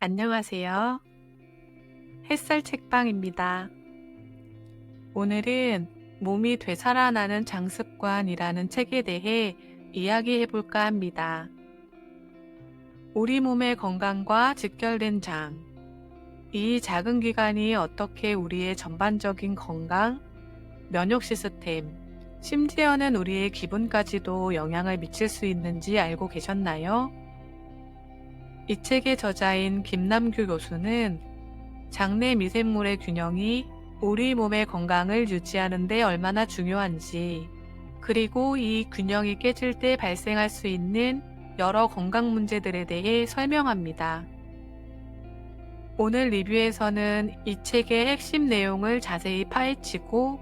안녕하세요. 햇살 책방입니다. 오늘은 몸이 되살아나는 장습관이라는 책에 대해 이야기해 볼까 합니다. 우리 몸의 건강과 직결된 장. 이 작은 기관이 어떻게 우리의 전반적인 건강, 면역 시스템, 심지어는 우리의 기분까지도 영향을 미칠 수 있는지 알고 계셨나요? 이 책의 저자인 김남규 교수는 장내 미생물의 균형이 우리 몸의 건강을 유지하는 데 얼마나 중요한지, 그리고 이 균형이 깨질 때 발생할 수 있는 여러 건강 문제들에 대해 설명합니다. 오늘 리뷰에서는 이 책의 핵심 내용을 자세히 파헤치고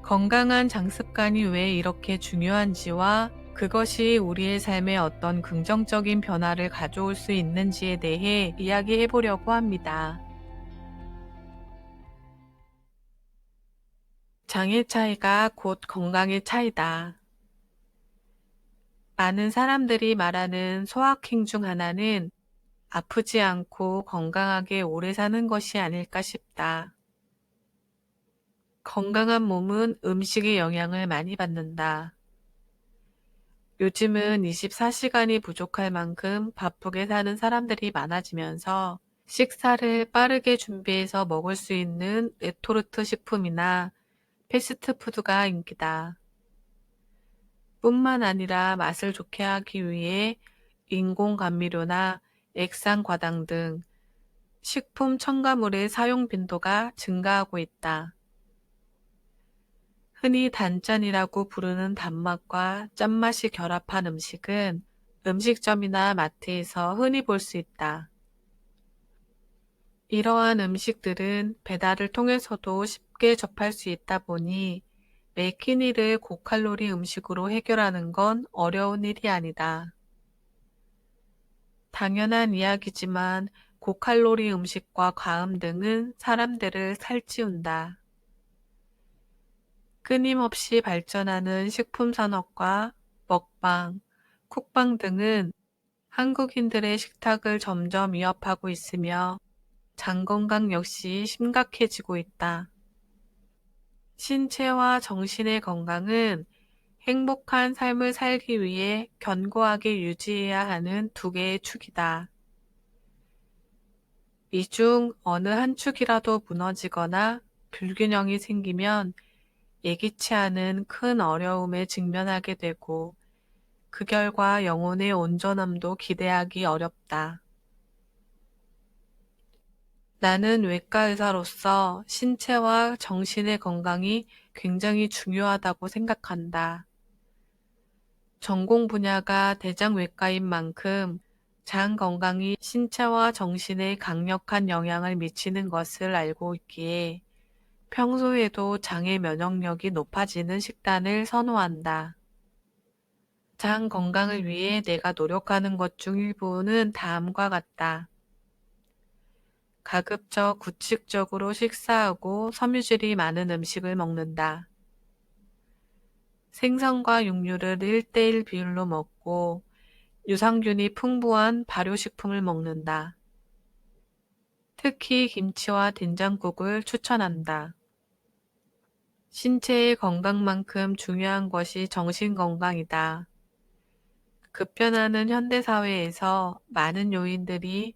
건강한 장습관이 왜 이렇게 중요한지와 그것이 우리의 삶에 어떤 긍정적인 변화를 가져올 수 있는지에 대해 이야기해 보려고 합니다. 장의 차이가 곧 건강의 차이다. 많은 사람들이 말하는 소확행 중 하나는 아프지 않고 건강하게 오래 사는 것이 아닐까 싶다. 건강한 몸은 음식의 영향을 많이 받는다. 요즘은 24시간이 부족할 만큼 바쁘게 사는 사람들이 많아지면서 식사를 빠르게 준비해서 먹을 수 있는 레토르트 식품이나 패스트푸드가 인기다. 뿐만 아니라 맛을 좋게 하기 위해 인공 감미료나 액상 과당 등 식품 첨가물의 사용 빈도가 증가하고 있다. 흔히 단짠이라고 부르는 단맛과 짠맛이 결합한 음식은 음식점이나 마트에서 흔히 볼 수 있다. 이러한 음식들은 배달을 통해서도 쉽게 접할 수 있다 보니 매키니를 고칼로리 음식으로 해결하는 건 어려운 일이 아니다. 당연한 이야기지만 고칼로리 음식과 과음 등은 사람들을 살찌운다. 끊임없이 발전하는 식품 산업과 먹방, 쿡방 등은 한국인들의 식탁을 점점 위협하고 있으며 장 건강 역시 심각해지고 있다. 신체와 정신의 건강은 행복한 삶을 살기 위해 견고하게 유지해야 하는 두 개의 축이다. 이 중 어느 한 축이라도 무너지거나 불균형이 생기면 예기치 않은 큰 어려움에 직면하게 되고 그 결과 영혼의 온전함도 기대하기 어렵다. 나는 외과 의사로서 신체와 정신의 건강이 굉장히 중요하다고 생각한다. 전공 분야가 대장외과인 만큼 장 건강이 신체와 정신에 강력한 영향을 미치는 것을 알고 있기에 평소에도 장의 면역력이 높아지는 식단을 선호한다. 장 건강을 위해 내가 노력하는 것 중 일부는 다음과 같다. 가급적 규칙적으로 식사하고 섬유질이 많은 음식을 먹는다. 생선과 육류를 1대1 비율로 먹고 유산균이 풍부한 발효식품을 먹는다. 특히 김치와 된장국을 추천한다. 신체의 건강만큼 중요한 것이 정신 건강이다. 급변하는 현대사회에서 많은 요인들이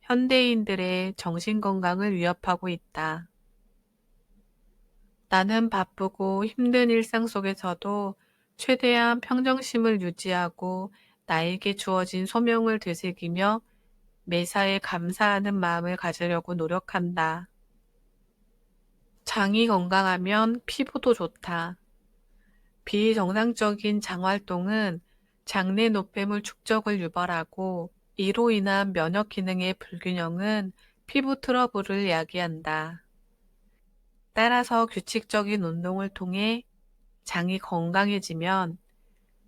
현대인들의 정신 건강을 위협하고 있다. 나는 바쁘고 힘든 일상 속에서도 최대한 평정심을 유지하고 나에게 주어진 소명을 되새기며 매사에 감사하는 마음을 가지려고 노력한다. 장이 건강하면 피부도 좋다. 비정상적인 장 활동은 장내 노폐물 축적을 유발하고 이로 인한 면역 기능의 불균형은 피부 트러블을 야기한다. 따라서 규칙적인 운동을 통해 장이 건강해지면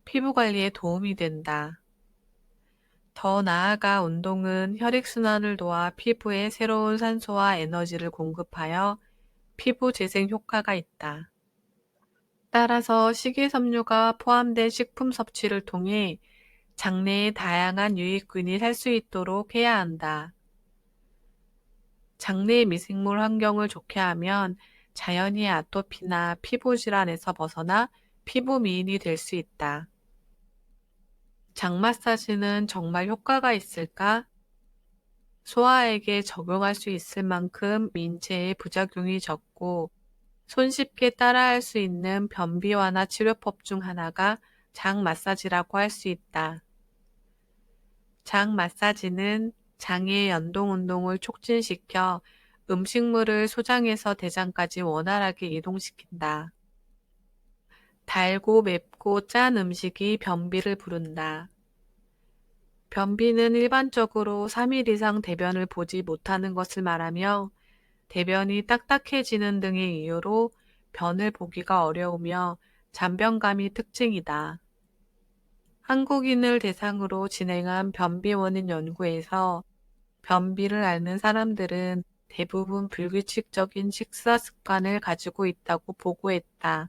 피부 관리에 도움이 된다. 더 나아가 운동은 혈액순환을 도와 피부에 새로운 산소와 에너지를 공급하여 피부 재생 효과가 있다. 따라서 식이섬유가 포함된 식품 섭취를 통해 장내에 다양한 유익균이 살 수 있도록 해야 한다. 장내 미생물 환경을 좋게 하면 자연히 아토피나 피부 질환에서 벗어나 피부 미인이 될 수 있다. 장 마사지는 정말 효과가 있을까? 소아에게 적용할 수 있을 만큼 인체에 부작용이 적고 손쉽게 따라할 수 있는 변비 완화 치료법 중 하나가 장 마사지라고 할 수 있다. 장 마사지는 장의 연동 운동을 촉진시켜 음식물을 소장에서 대장까지 원활하게 이동시킨다. 달고 맵고 짠 음식이 변비를 부른다. 변비는 일반적으로 3일 이상 대변을 보지 못하는 것을 말하며 대변이 딱딱해지는 등의 이유로 변을 보기가 어려우며 잔변감이 특징이다. 한국인을 대상으로 진행한 변비 원인 연구에서 변비를 앓는 사람들은 대부분 불규칙적인 식사 습관을 가지고 있다고 보고했다.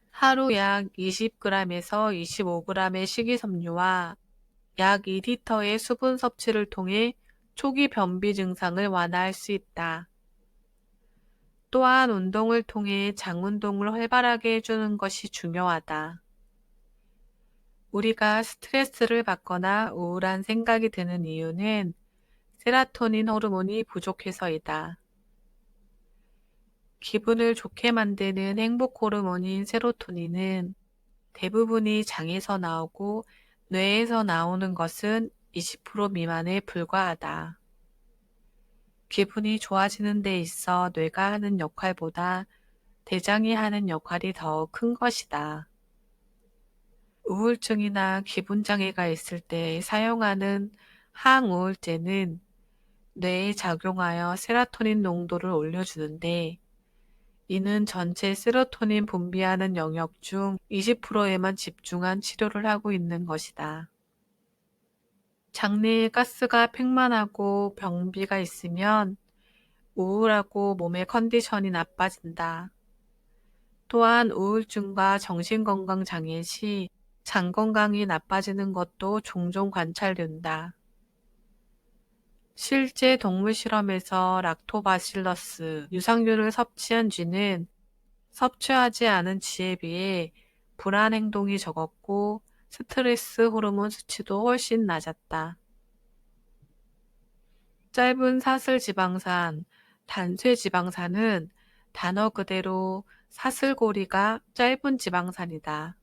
하루 약 20g에서 25g의 식이섬유와 약 2리터의 수분 섭취를 통해 초기 변비 증상을 완화할 수 있다. 또한 운동을 통해 장 운동을 활발하게 해주는 것이 중요하다. 우리가 스트레스를 받거나 우울한 생각이 드는 이유는 세라토닌 호르몬이 부족해서이다. 기분을 좋게 만드는 행복 호르몬인 세로토닌은 대부분이 장에서 나오고 뇌에서 나오는 것은 20% 미만에 불과하다. 기분이 좋아지는 데 있어 뇌가 하는 역할보다 대장이 하는 역할이 더 큰 것이다. 우울증이나 기분장애가 있을 때 사용하는 항우울제는 뇌에 작용하여 세로토닌 농도를 올려주는데 이는 전체 세로토닌 분비하는 영역 중 20%에만 집중한 치료를 하고 있는 것이다. 장내에 가스가 팽만하고 변비가 있으면 우울하고 몸의 컨디션이 나빠진다. 또한 우울증과 정신건강 장애 시 장 건강이 나빠지는 것도 종종 관찰된다. 실제 동물 실험에서 락토바실러스 유산균을 섭취한 쥐는 섭취하지 않은 쥐에 비해 불안 행동이 적었고 스트레스 호르몬 수치도 훨씬 낮았다. 짧은 사슬지방산, 단쇄지방산은 단어 그대로 사슬고리가 짧은 지방산이다.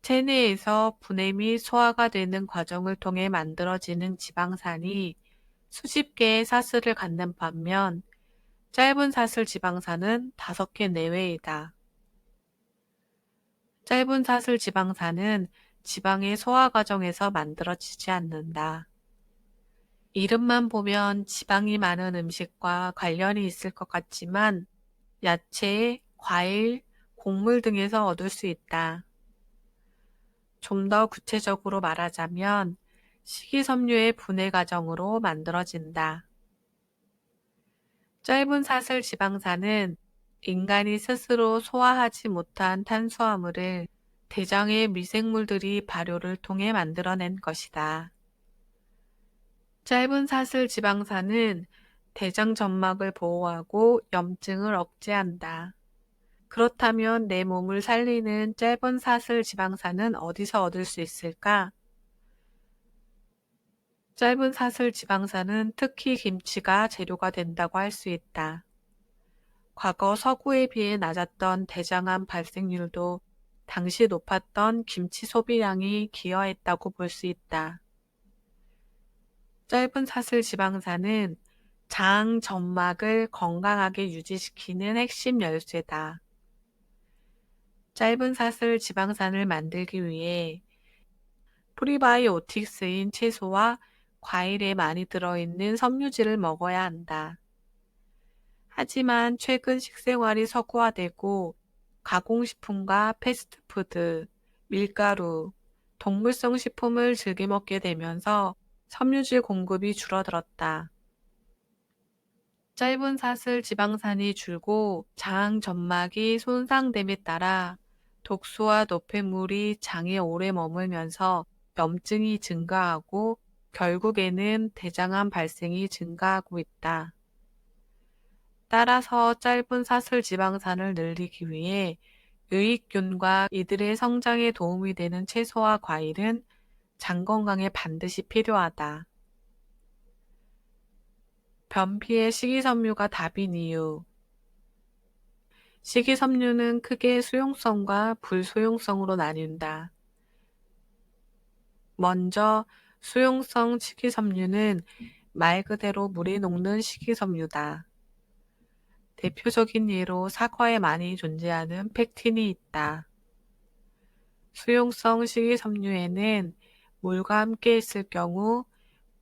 체내에서 분해 및 소화가 되는 과정을 통해 만들어지는 지방산이 수십 개의 사슬을 갖는 반면 짧은 사슬 지방산은 5개 내외이다. 짧은 사슬 지방산은 지방의 소화 과정에서 만들어지지 않는다. 이름만 보면 지방이 많은 음식과 관련이 있을 것 같지만 야채, 과일, 곡물 등에서 얻을 수 있다. 좀 더 구체적으로 말하자면 식이섬유의 분해 과정으로 만들어진다. 짧은 사슬 지방산은 인간이 스스로 소화하지 못한 탄수화물을 대장의 미생물들이 발효를 통해 만들어낸 것이다. 짧은 사슬 지방산은 대장 점막을 보호하고 염증을 억제한다. 그렇다면 내 몸을 살리는 짧은 사슬 지방산은 어디서 얻을 수 있을까? 짧은 사슬 지방산은 특히 김치가 재료가 된다고 할 수 있다. 과거 서구에 비해 낮았던 대장암 발생률도 당시 높았던 김치 소비량이 기여했다고 볼 수 있다. 짧은 사슬 지방산은 장 점막을 건강하게 유지시키는 핵심 열쇠다. 짧은 사슬 지방산을 만들기 위해 프리바이오틱스인 채소와 과일에 많이 들어있는 섬유질을 먹어야 한다. 하지만 최근 식생활이 서구화되고 가공식품과 패스트푸드, 밀가루, 동물성 식품을 즐겨 먹게 되면서 섬유질 공급이 줄어들었다. 짧은 사슬 지방산이 줄고 장 점막이 손상됨에 따라 독소와 노폐물이 장에 오래 머물면서 염증이 증가하고 결국에는 대장암 발생이 증가하고 있다. 따라서 짧은 사슬 지방산을 늘리기 위해 유익균과 이들의 성장에 도움이 되는 채소와 과일은 장 건강에 반드시 필요하다. 변비에 식이섬유가 답인 이유. 식이섬유는 크게 수용성과 불수용성으로 나뉜다. 먼저 수용성 식이섬유는 말 그대로 물에 녹는 식이섬유다. 대표적인 예로 사과에 많이 존재하는 펙틴이 있다. 수용성 식이섬유에는 물과 함께 있을 경우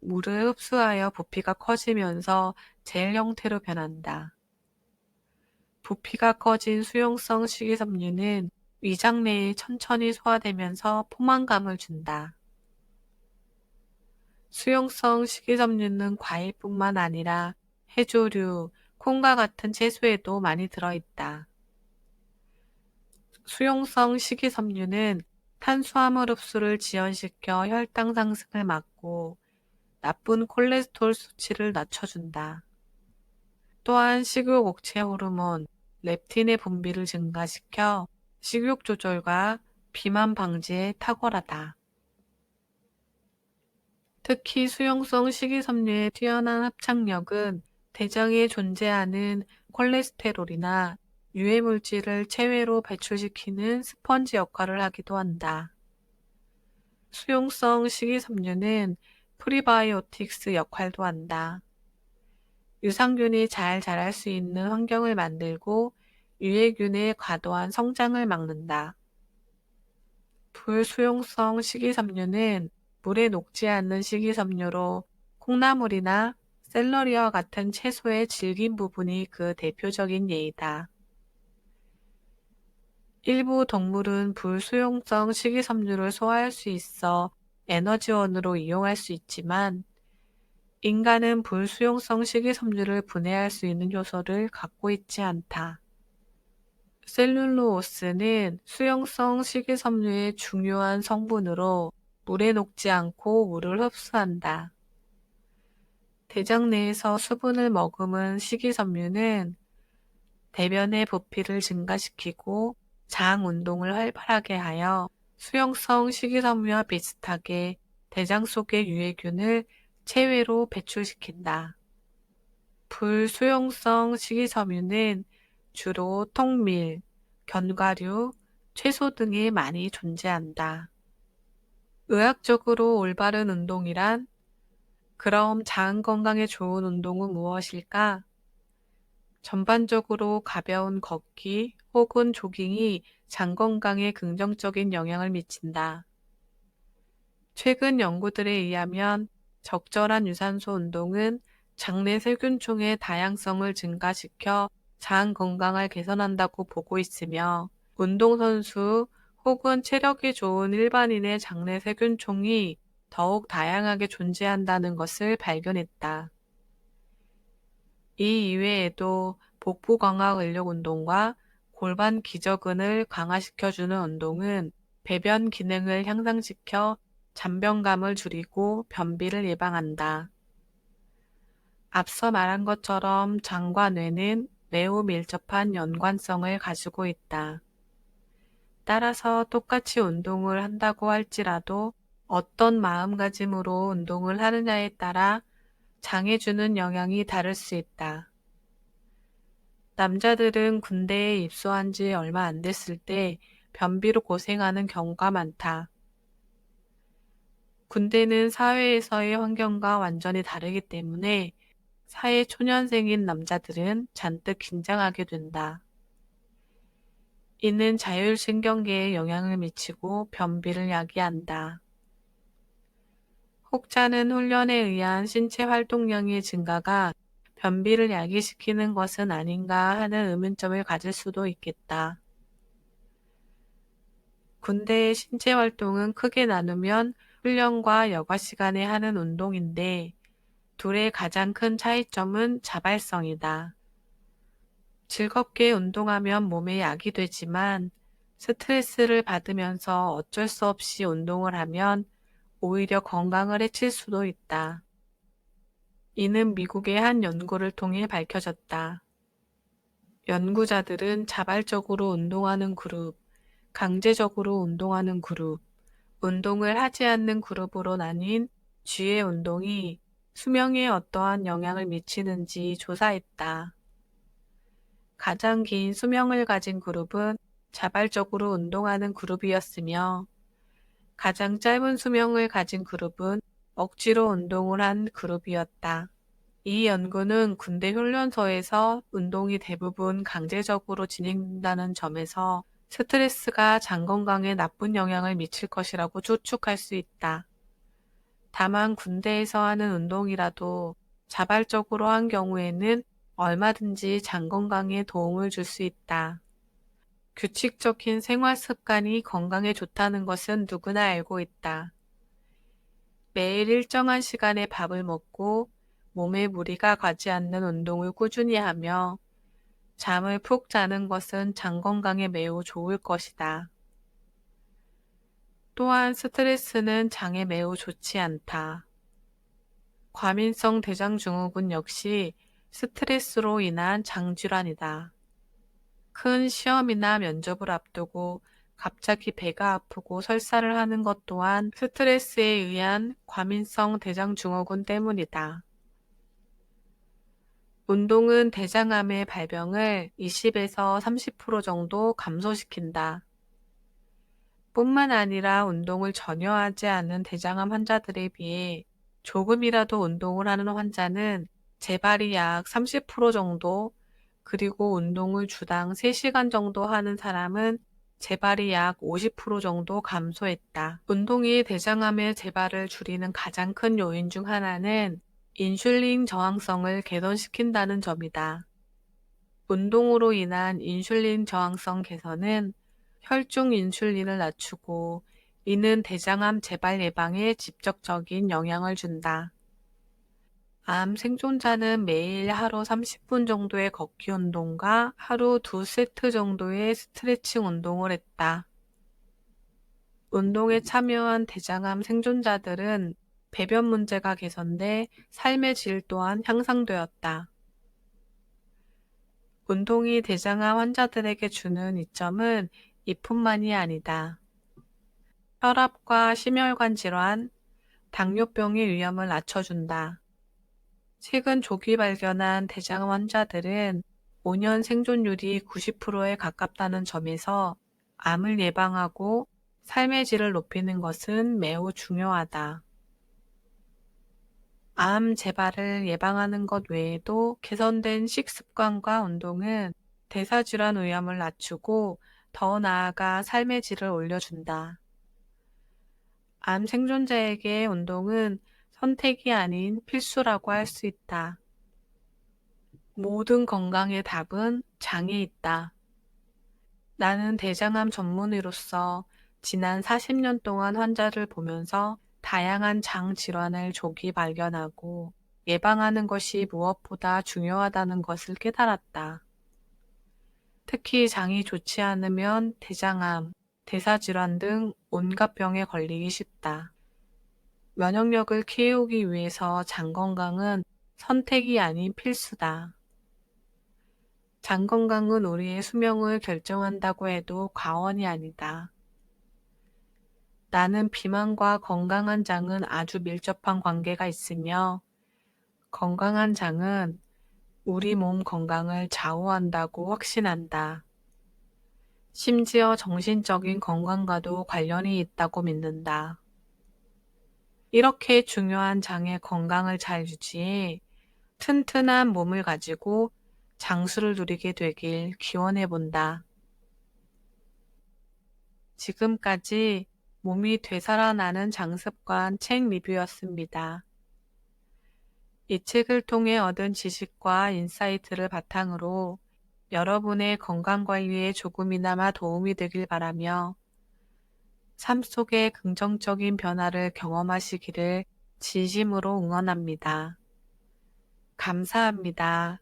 물을 흡수하여 부피가 커지면서 젤 형태로 변한다. 부피가 커진 수용성 식이섬유는 위장 내에 천천히 소화되면서 포만감을 준다. 수용성 식이섬유는 과일뿐만 아니라 해조류, 콩과 같은 채소에도 많이 들어있다. 수용성 식이섬유는 탄수화물 흡수를 지연시켜 혈당 상승을 막고 나쁜 콜레스테롤 수치를 낮춰준다. 또한 식욕 억제 호르몬, 렙틴의 분비를 증가시켜 식욕 조절과 비만 방지에 탁월하다. 특히 수용성 식이섬유의 뛰어난 합착력은 대장에 존재하는 콜레스테롤이나 유해물질을 체외로 배출시키는 스펀지 역할을 하기도 한다. 수용성 식이섬유는 프리바이오틱스 역할도 한다. 유산균이 잘 자랄 수 있는 환경을 만들고 유해균의 과도한 성장을 막는다. 불수용성 식이섬유는 물에 녹지 않는 식이섬유로 콩나물이나 샐러리와 같은 채소의 질긴 부분이 그 대표적인 예이다. 일부 동물은 불수용성 식이섬유를 소화할 수 있어 에너지원으로 이용할 수 있지만 인간은 불수용성 식이섬유를 분해할 수 있는 효소를 갖고 있지 않다. 셀룰로오스는 수용성 식이섬유의 중요한 성분으로 물에 녹지 않고 물을 흡수한다. 대장 내에서 수분을 머금은 식이섬유는 대변의 부피를 증가시키고 장 운동을 활발하게 하여 수용성 식이섬유와 비슷하게 대장 속의 유해균을 체외로 배출시킨다. 불수용성 식이섬유는 주로 통밀, 견과류, 채소 등에 많이 존재한다. 의학적으로 올바른 운동이란? 그럼 장 건강에 좋은 운동은 무엇일까? 전반적으로 가벼운 걷기 혹은 조깅이 장 건강에 긍정적인 영향을 미친다. 최근 연구들에 의하면 적절한 유산소 운동은 장내 세균총의 다양성을 증가시켜 장 건강을 개선한다고 보고 있으며 운동선수 혹은 체력이 좋은 일반인의 장내 세균총이 더욱 다양하게 존재한다는 것을 발견했다. 이 이외에도 복부 강화 근력 운동과 골반 기저근을 강화시켜주는 운동은 배변 기능을 향상시켜 잔변감을 줄이고 변비를 예방한다. 앞서 말한 것처럼 장과 뇌는 매우 밀접한 연관성을 가지고 있다. 따라서 똑같이 운동을 한다고 할지라도 어떤 마음가짐으로 운동을 하느냐에 따라 장에 주는 영향이 다를 수 있다. 남자들은 군대에 입소한 지 얼마 안 됐을 때 변비로 고생하는 경우가 많다. 군대는 사회에서의 환경과 완전히 다르기 때문에 사회 초년생인 남자들은 잔뜩 긴장하게 된다. 이는 자율신경계에 영향을 미치고 변비를 야기한다. 혹자는 훈련에 의한 신체 활동량의 증가가 변비를 야기시키는 것은 아닌가 하는 의문점을 가질 수도 있겠다. 군대의 신체 활동은 크게 나누면 훈련과 여가 시간에 하는 운동인데 둘의 가장 큰 차이점은 자발성이다. 즐겁게 운동하면 몸에 약이 되지만 스트레스를 받으면서 어쩔 수 없이 운동을 하면 오히려 건강을 해칠 수도 있다. 이는 미국의 한 연구를 통해 밝혀졌다. 연구자들은 자발적으로 운동하는 그룹, 강제적으로 운동하는 그룹, 운동을 하지 않는 그룹으로 나뉜 쥐의 운동이 수명에 어떠한 영향을 미치는지 조사했다. 가장 긴 수명을 가진 그룹은 자발적으로 운동하는 그룹이었으며 가장 짧은 수명을 가진 그룹은 억지로 운동을 한 그룹이었다. 이 연구는 군대 훈련소에서 운동이 대부분 강제적으로 진행된다는 점에서 스트레스가 장 건강에 나쁜 영향을 미칠 것이라고 추측할 수 있다. 다만 군대에서 하는 운동이라도 자발적으로 한 경우에는 얼마든지 장 건강에 도움을 줄 수 있다. 규칙적인 생활 습관이 건강에 좋다는 것은 누구나 알고 있다. 매일 일정한 시간에 밥을 먹고 몸에 무리가 가지 않는 운동을 꾸준히 하며 잠을 푹 자는 것은 장 건강에 매우 좋을 것이다. 또한 스트레스는 장에 매우 좋지 않다. 과민성 대장증후군 역시 스트레스로 인한 장질환이다. 큰 시험이나 면접을 앞두고 갑자기 배가 아프고 설사를 하는 것 또한 스트레스에 의한 과민성 대장증후군 때문이다. 운동은 대장암의 발병을 20에서 30% 정도 감소시킨다. 뿐만 아니라 운동을 전혀 하지 않는 대장암 환자들에 비해 조금이라도 운동을 하는 환자는 재발이 약 30% 정도, 그리고 운동을 주당 3시간 정도 하는 사람은 재발이 약 50% 정도 감소했다. 운동이 대장암의 재발을 줄이는 가장 큰 요인 중 하나는 인슐린 저항성을 개선시킨다는 점이다. 운동으로 인한 인슐린 저항성 개선은 혈중 인슐린을 낮추고 이는 대장암 재발 예방에 직접적인 영향을 준다. 암 생존자는 매일 하루 30분 정도의 걷기 운동과 하루 2세트 정도의 스트레칭 운동을 했다. 운동에 참여한 대장암 생존자들은 배변 문제가 개선돼 삶의 질 또한 향상되었다. 운동이 대장암 환자들에게 주는 이점은 이뿐만이 아니다. 혈압과 심혈관 질환, 당뇨병의 위험을 낮춰준다. 최근 조기 발견한 대장암 환자들은 5년 생존율이 90%에 가깝다는 점에서 암을 예방하고 삶의 질을 높이는 것은 매우 중요하다. 암 재발을 예방하는 것 외에도 개선된 식습관과 운동은 대사질환 위험을 낮추고 더 나아가 삶의 질을 올려준다. 암 생존자에게 운동은 선택이 아닌 필수라고 할 수 있다. 모든 건강의 답은 장에 있다. 나는 대장암 전문의로서 지난 40년 동안 환자를 보면서 다양한 장 질환을 조기 발견하고 예방하는 것이 무엇보다 중요하다는 것을 깨달았다. 특히 장이 좋지 않으면 대장암, 대사질환 등 온갖 병에 걸리기 쉽다. 면역력을 키우기 위해서 장 건강은 선택이 아닌 필수다. 장 건강은 우리의 수명을 결정한다고 해도 과언이 아니다. 나는 비만과 건강한 장은 아주 밀접한 관계가 있으며 건강한 장은 우리 몸 건강을 좌우한다고 확신한다. 심지어 정신적인 건강과도 관련이 있다고 믿는다. 이렇게 중요한 장의 건강을 잘 유지해 튼튼한 몸을 가지고 장수를 누리게 되길 기원해 본다. 지금까지 몸이 되살아나는 장습관 책 리뷰였습니다. 이 책을 통해 얻은 지식과 인사이트를 바탕으로 여러분의 건강관리에 조금이나마 도움이 되길 바라며 삶 속에 긍정적인 변화를 경험하시기를 진심으로 응원합니다. 감사합니다.